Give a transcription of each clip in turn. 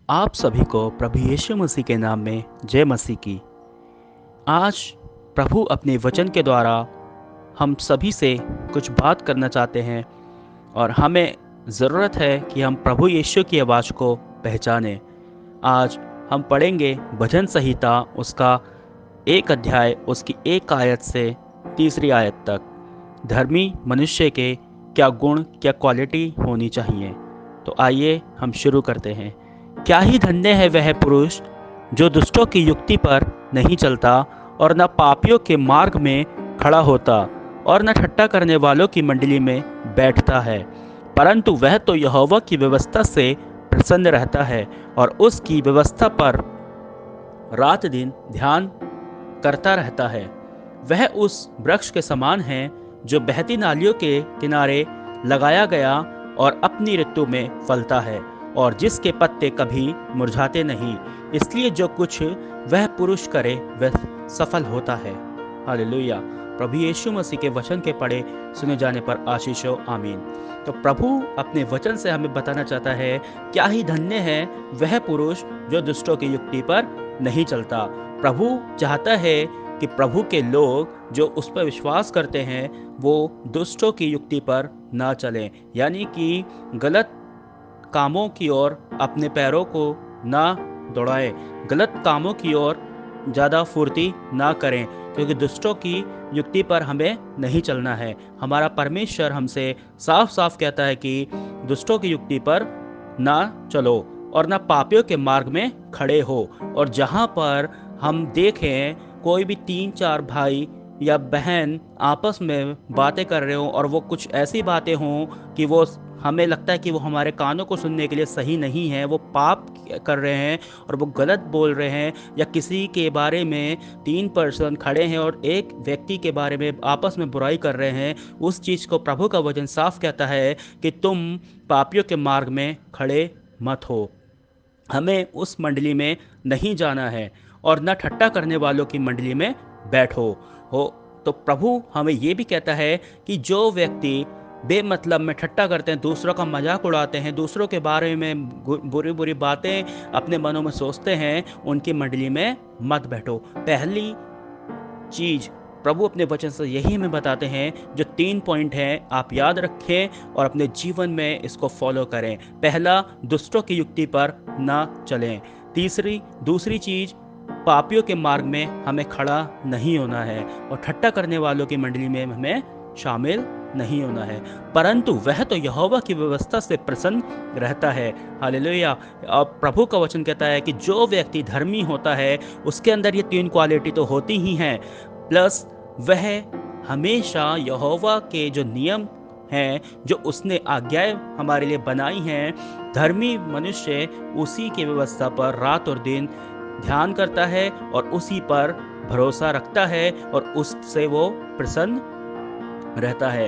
आप सभी को प्रभु यीशु मसीह के नाम में जय मसीह की। आज प्रभु अपने वचन के द्वारा हम सभी से कुछ बात करना चाहते हैं और हमें ज़रूरत है कि हम प्रभु यीशु की आवाज़ को पहचानें। आज हम पढ़ेंगे भजन संहिता उसका एक अध्याय उसकी एक आयत से तीसरी आयत तक। धर्मी मनुष्य के क्या गुण क्या क्वालिटी होनी चाहिए। तो आइए हम शुरू करते हैं। क्या ही धन्य है वह पुरुष जो दुष्टों की युक्ति पर नहीं चलता और न पापियों के मार्ग में खड़ा होता और न ठट्ठा करने वालों की मंडली में बैठता है, परंतु वह तो यहोवा की व्यवस्था से प्रसन्न रहता है और उसकी व्यवस्था पर रात दिन ध्यान करता रहता है। वह उस वृक्ष के समान है जो बहती नालियों के किनारे लगाया गया और अपनी ऋतु में फलता है और जिसके पत्ते कभी मुरझाते नहीं। इसलिए जो कुछ वह पुरुष करे वह सफल होता है। हालेलुया। प्रभु यीशु मसीह के वचन के पढ़े सुने जाने पर आशीष हो, आमीन। तो प्रभु अपने वचन से हमें बताना चाहता है, क्या ही धन्य है वह पुरुष जो दुष्टों की युक्ति पर नहीं चलता। प्रभु चाहता है कि प्रभु के लोग जो उस पर विश्वास करते हैं वो दुष्टों की युक्ति पर ना चलें, यानी कि गलत कामों की ओर अपने पैरों को ना दौड़ाएं, गलत कामों की ओर ज़्यादा फुर्ती ना करें, क्योंकि दुष्टों की युक्ति पर हमें नहीं चलना है। हमारा परमेश्वर हमसे साफ साफ कहता है कि दुष्टों की युक्ति पर ना चलो और ना पापियों के मार्ग में खड़े हो। और जहाँ पर हम देखें कोई भी 3-4 भाई या बहन आपस में बातें कर रहे हों और वो कुछ ऐसी बातें हों कि वो हमें लगता है कि वो हमारे कानों को सुनने के लिए सही नहीं है, वो पाप कर रहे हैं और वो गलत बोल रहे हैं, या किसी के बारे में 3 पर्सन खड़े हैं और एक व्यक्ति के बारे में आपस में बुराई कर रहे हैं, उस चीज़ को प्रभु का वचन साफ कहता है कि तुम पापियों के मार्ग में खड़े मत हो। हमें उस मंडली में नहीं जाना है और न ठट्ठा करने वालों की मंडली में बैठो हो। तो प्रभु हमें ये भी कहता है कि जो व्यक्ति बेमतलब में ठट्ठा करते हैं, दूसरों का मजाक उड़ाते हैं, दूसरों के बारे में बुरी बुरी बातें अपने मनों में सोचते हैं, उनकी मंडली में मत बैठो। पहली चीज प्रभु अपने वचन से यही हमें बताते हैं, जो 3 पॉइंट हैं, आप याद रखें और अपने जीवन में इसको फॉलो करें। पहला, दुष्टों की युक्ति पर ना चलें। दूसरी चीज, पापियों के मार्ग में हमें खड़ा नहीं होना है और ठट्ठा करने वालों की मंडली में हमें शामिल नहीं होना है, परंतु वह तो यहोवा की व्यवस्था से प्रसन्न रहता है। हालेलुया। और प्रभु का वचन कहता है कि जो व्यक्ति धर्मी होता है उसके अंदर ये 3 क्वालिटी तो होती ही हैं, प्लस वह हमेशा यहोवा के जो नियम हैं, जो उसने आज्ञाएं हमारे लिए बनाई हैं, धर्मी मनुष्य उसी की व्यवस्था पर रात और दिन ध्यान करता है और उसी पर भरोसा रखता है और उससे वो प्रसन्न रहता है।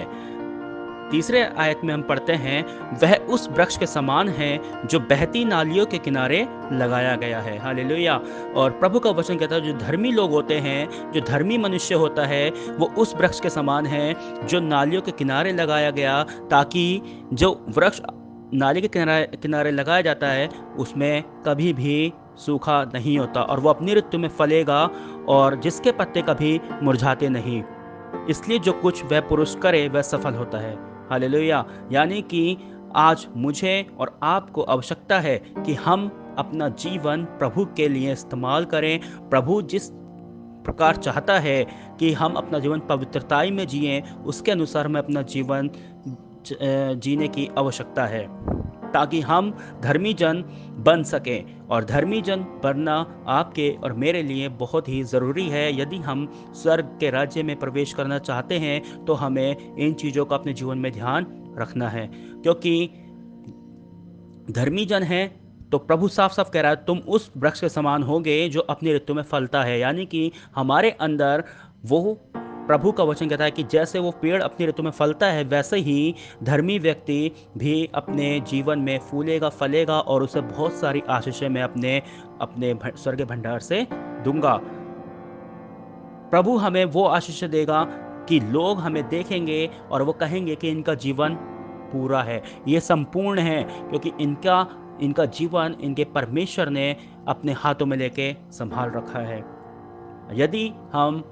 तीसरे आयत में हम पढ़ते हैं, वह उस वृक्ष के समान है जो बहती नालियों के किनारे लगाया गया है। हालेलुया। और प्रभु का वचन कहता है, जो धर्मी लोग होते हैं, जो धर्मी मनुष्य होता है, वो उस वृक्ष के समान है जो नालियों के किनारे लगाया गया, ताकि जो वृक्ष नाली के किनारे लगाया जाता है उसमें कभी भी सूखा नहीं होता और वो अपनी ऋतु में फलेगा और जिसके पत्ते कभी मुरझाते नहीं। इसलिए जो कुछ वह पुरुष करे वह सफल होता है। हालेलुया। यानी कि आज मुझे और आपको आवश्यकता है कि हम अपना जीवन प्रभु के लिए इस्तेमाल करें। प्रभु जिस प्रकार चाहता है कि हम अपना जीवन पवित्रताई में जिएं, उसके अनुसार हमें अपना जीवन जीने की आवश्यकता है, ताकि हम धर्मी जन बन सकें। और धर्मी जन बनना आपके और मेरे लिए बहुत ही ज़रूरी है। यदि हम स्वर्ग के राज्य में प्रवेश करना चाहते हैं तो हमें इन चीज़ों का अपने जीवन में ध्यान रखना है, क्योंकि धर्मी जन है तो प्रभु साफ साफ कह रहा है, तुम उस वृक्ष के समान होगे जो अपनी ऋतु में फलता है। यानी कि हमारे अंदर वो प्रभु का वचन कहता है कि जैसे वो पेड़ अपनी ऋतु में फलता है, वैसे ही धर्मी व्यक्ति भी अपने जीवन में फूलेगा, फलेगा और उसे बहुत सारी आशीषें मैं अपने अपने स्वर्ग भंडार से दूंगा। प्रभु हमें वो आशीष देगा कि लोग हमें देखेंगे और वो कहेंगे कि इनका जीवन पूरा है, ये संपूर्ण है, क्योंकि इनका जीवन इनके परमेश्वर ने अपने हाथों में लेके संभाल रखा है। यदि हम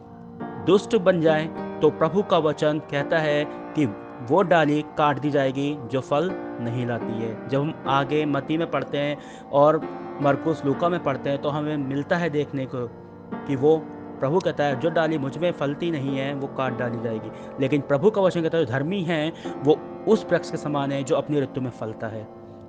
दुष्ट बन जाएं तो प्रभु का वचन कहता है कि वो डाली काट दी जाएगी जो फल नहीं लाती है। जब हम आगे मत्ती में पढ़ते हैं और मरकुस लूका में पढ़ते हैं तो हमें मिलता है देखने को कि वो प्रभु कहता है जो डाली मुझ में फलती नहीं है वो काट डाली जाएगी। लेकिन प्रभु का वचन कहता है जो धर्मी हैं वो उस वृक्ष के समान है जो अपनी ऋतु में फलता है।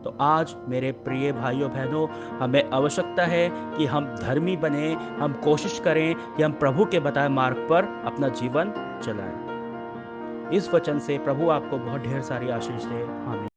तो आज मेरे प्रिय भाइयों बहनों, हमें आवश्यकता है कि हम धर्मी बने, हम कोशिश करें कि हम प्रभु के बताए मार्ग पर अपना जीवन चलाएं। इस वचन से प्रभु आपको बहुत ढेर सारी आशीष दे। आमीन।